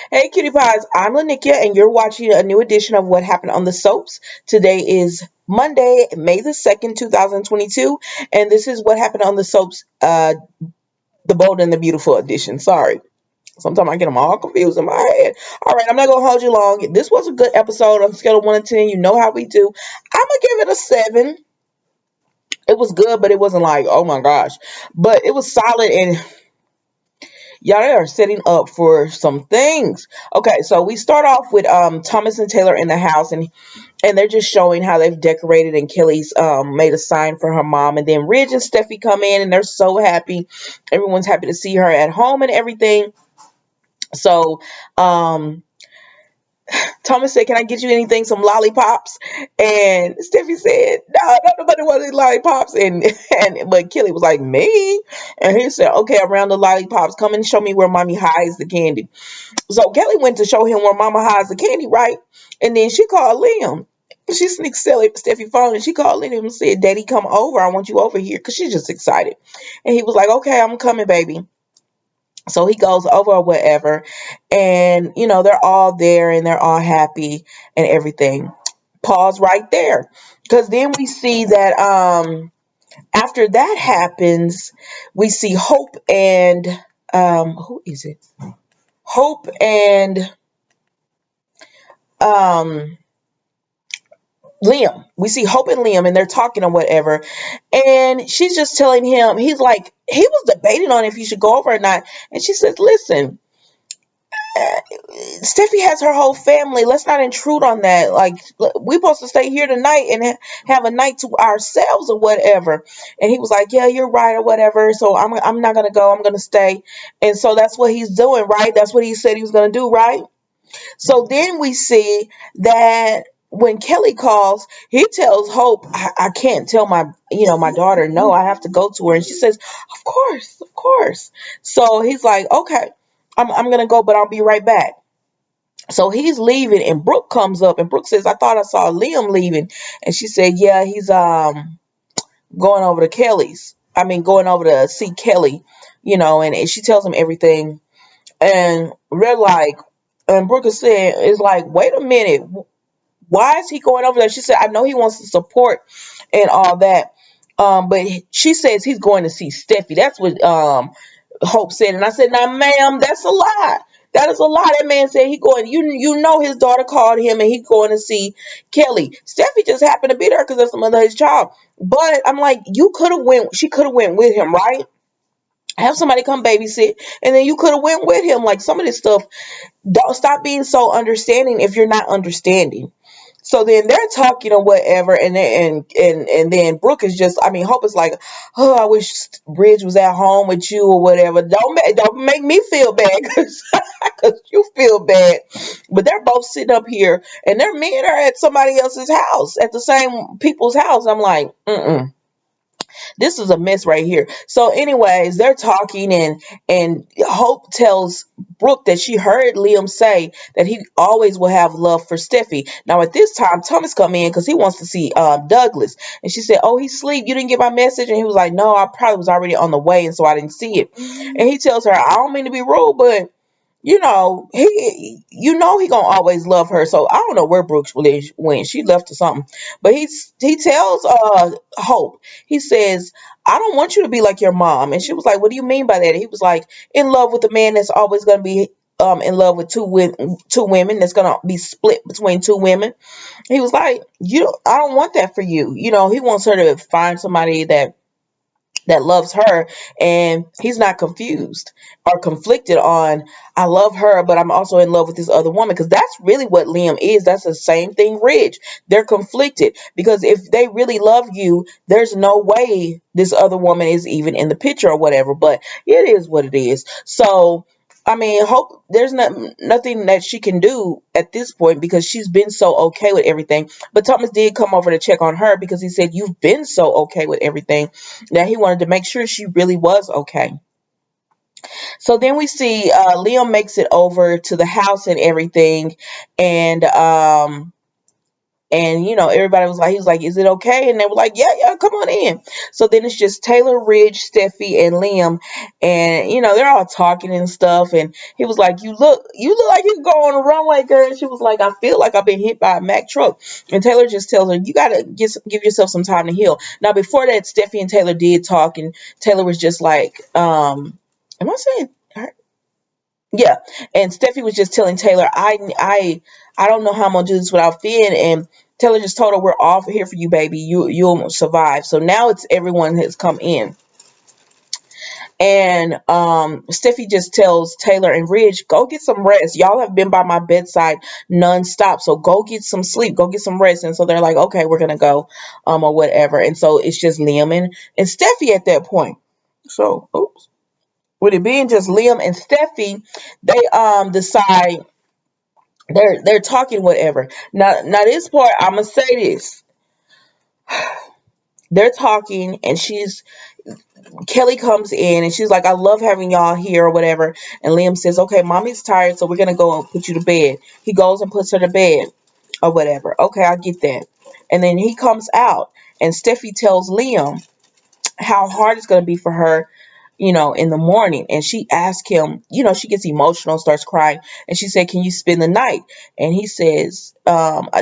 Hey, cutie pies, I'm Lanikia, and you're watching a new edition of What Happened on the Soaps. Today is Monday, May the 2nd, 2022, and this is What Happened on the Soaps, the Bold and the Beautiful edition. Sorry. Sometimes I get them all confused in my head. All right, I'm not going to hold you long. This was a good episode on a scale of 1 to 10. You know how we do. I'm going to give it a 7. It was good, but it wasn't like, oh my gosh. But it was solid, and y'all, they are setting up for some things. Okay, so we start off with Thomas and Taylor in the house, and they're just showing how they've decorated, and Kelly's made a sign for her mom, and then Ridge and Steffi come in, and they're so happy. Everyone's happy to see her at home and everything. So Thomas said, "Can I get you anything? Some lollipops?" And Steffi said, "No, nobody wants any lollipops." And but Kelly was like, "Me?" And he said, "Okay, around the lollipops, come and show me where mommy hides the candy." So Kelly went to show him where mama hides the candy, right? And then she called Liam. She sneaked Steffi phone, and she called Liam and said, "Daddy, come over. I want you over here," because she's just excited. And he was like, "Okay, I'm coming, baby." So he goes over or whatever, and they're all there and they're all happy and everything. Pause right there, because then we see that after that happens, we see Hope and who is it? Hope and um Liam. We see Hope and Liam, and they're talking or whatever. And she's just telling him, he's like, he was debating on if he should go over or not. And she says, "Listen, Steffi has her whole family. Let's not intrude on that. Like, we're supposed to stay here tonight and have a night to ourselves or whatever." And he was like, "Yeah, you're right or whatever. So I'm not gonna go. I'm gonna stay." And so that's what he's doing, right? That's what he said he was gonna do, right? So then we see that when Kelly calls, he tells Hope, I can't tell my daughter no, I have to go to her." And she says, "Of course, of course." So he's like, "Okay, I'm gonna go, but I'll be right back." So he's leaving, and Brooke comes up, and Brooke says, "I thought I saw Liam leaving." And she said, "Yeah, he's going over to Kelly's. I mean, going over to see Kelly, and she tells him everything. And they're like, and Brooke is saying, is like, "Wait a minute, why is he going over there?" She said, "I know he wants to support and all that." But she says he's going to see Steffi. That's what Hope said. And I said, "Now, ma'am, that's a lie. That is a lie." That man said he going. You know his daughter called him, and he going to see Kelly. Steffi just happened to be there because that's the mother of his child. But I'm like, you could have went. She could have went with him, right? Have somebody come babysit, and then you could have went with him. Like, some of this stuff, don't stop being so understanding if you're not understanding. So then they're talking or whatever, and then Brooke is just, I mean, Hope is like, "Oh, I wish Bridge was at home with you or whatever." Don't make me feel bad, because you feel bad. But they're both sitting up here, and their men are at somebody else's house, at the same people's house. I'm like, this is a mess right here. So anyways, they're talking, and Hope tells Brooke that she heard Liam say that he always will have love for Steffi. Now at this time, Thomas come in because he wants to see Douglas. And she said, "Oh, he's asleep. You didn't get my message?" And he was like, "No, I probably was already on the way, and so I didn't see it." And he tells her, "I don't mean to be rude, but he gonna always love her." So I don't know where Brooks went. She left or something. But he tells Hope, he says, "I don't want you to be like your mom." And she was like, "What do you mean by that?" And he was like, "In love with a man that's always gonna be in love with two women, that's gonna be split between two women." He was like, I don't want that for you." He wants her to find somebody that loves her, and he's not confused or conflicted on, "I love her, but I'm also in love with this other woman," because that's really what Liam is. That's the same thing Ridge. They're conflicted, because if they really love you, there's no way this other woman is even in the picture or whatever. But it is what it is. So I mean, Hope, there's nothing that she can do at this point, because she's been so okay with everything. But Thomas did come over to check on her, because he said, "You've been so okay with everything," that he wanted to make sure she really was okay. So then we see Liam makes it over to the house and everything, and And everybody was like, he was like, is it okay? And they were like, yeah, yeah, come on in. So then it's just Taylor, Ridge, Steffi, and Liam, and they're all talking and stuff. And he was like, you look like you go on a runway, girl. And she was like, I feel like I've been hit by a Mack truck. And Taylor just tells her, you gotta give yourself some time to heal. Now before that, Steffi and Taylor did talk, and Taylor was just like, am I saying her? Yeah, and Steffi was just telling Taylor, I don't know how I'm gonna do this without Finn, and Taylor just told her, we're all here for you, baby. You'll survive. So now it's everyone has come in, and Steffi just tells Taylor and Ridge, go get some rest. Y'all have been by my bedside nonstop, so go get some sleep, go get some rest. And so they're like, okay, we're gonna go, or whatever. And so it's just Liam and Steffi at that point. So, oops. With it being just Liam and Steffi, they decide they're talking whatever. Now this part I'm gonna say this. They're talking and Kelly comes in and she's like, I love having y'all here or whatever. And Liam says, okay, mommy's tired, so we're gonna go and put you to bed. He goes and puts her to bed or whatever. Okay, I get that. And then he comes out and Steffi tells Liam how hard it's going to be for her, in the morning. And she asked him, she gets emotional, starts crying. And she said, can you spend the night? And he says,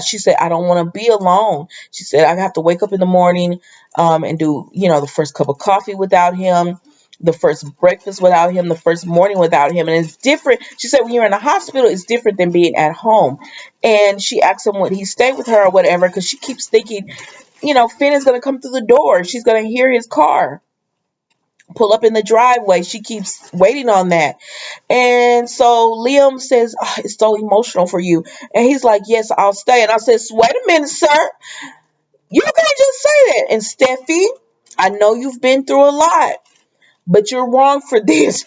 she said, I don't want to be alone. She said, I have to wake up in the morning, and do, the first cup of coffee without him, the first breakfast without him, the first morning without him. And it's different. She said, when you're in the hospital, it's different than being at home. And she asked him would he stay with her or whatever, because she keeps thinking, Finn is going to come through the door. She's going to hear his car pull up in the driveway. She keeps waiting on that. And so Liam says, oh, it's so emotional for you. And he's like, yes, I'll stay. And I says, wait a minute, sir. You can't just say that. And Steffi, I know you've been through a lot, but you're wrong for this.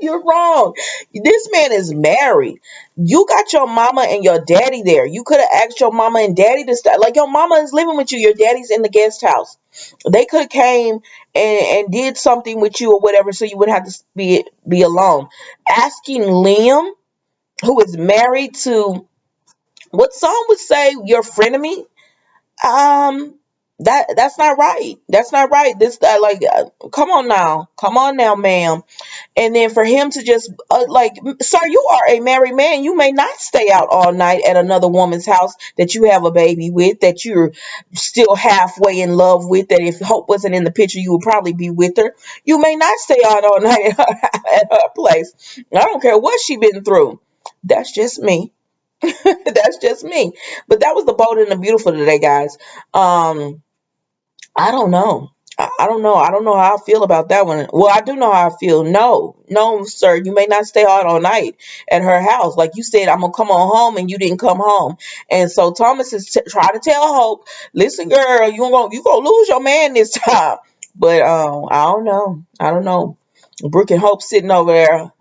You're wrong. This man is married. You got your mama and your daddy there. You could have asked your mama and daddy to stay. Like, your mama is living with you. Your daddy's in the guest house. They could have came and did something with you or whatever, so you wouldn't have to be alone. Asking Liam, who is married to what some would say your frenemy, um, that's not right. That's not right. This come on now, ma'am. And then for him to just like, sir, you are a married man. You may not stay out all night at another woman's house that you have a baby with, that you're still halfway in love with, that if Hope wasn't in the picture, you would probably be with her. You may not stay out all night at her place. I don't care what she been through. That's just me. That's just me. But that was the Bold and the Beautiful today, guys. I don't know. I don't know. I don't know how I feel about that one. Well, I do know how I feel. No, no, sir. You may not stay out all night at her house. Like you said, I'm gonna come on home, and you didn't come home. And so Thomas is trying to tell Hope, listen, girl, you gonna lose your man this time. But I don't know. I don't know. Brooke and Hope sitting over there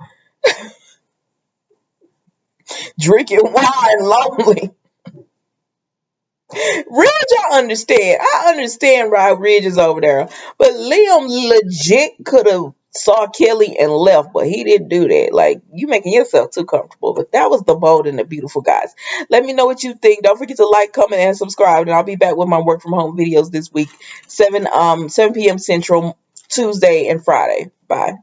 drinking wine, lonely. Ridge, I understand. I understand why Ridge is over there. But Liam legit could have saw Kelly and left, but he didn't do that. Like, you making yourself too comfortable. But that was the Bold and the Beautiful, guys. Let me know what you think. Don't forget to like, comment, and subscribe. And I'll be back with my work from home videos this week, 7 p.m. Central, Tuesday and Friday. Bye.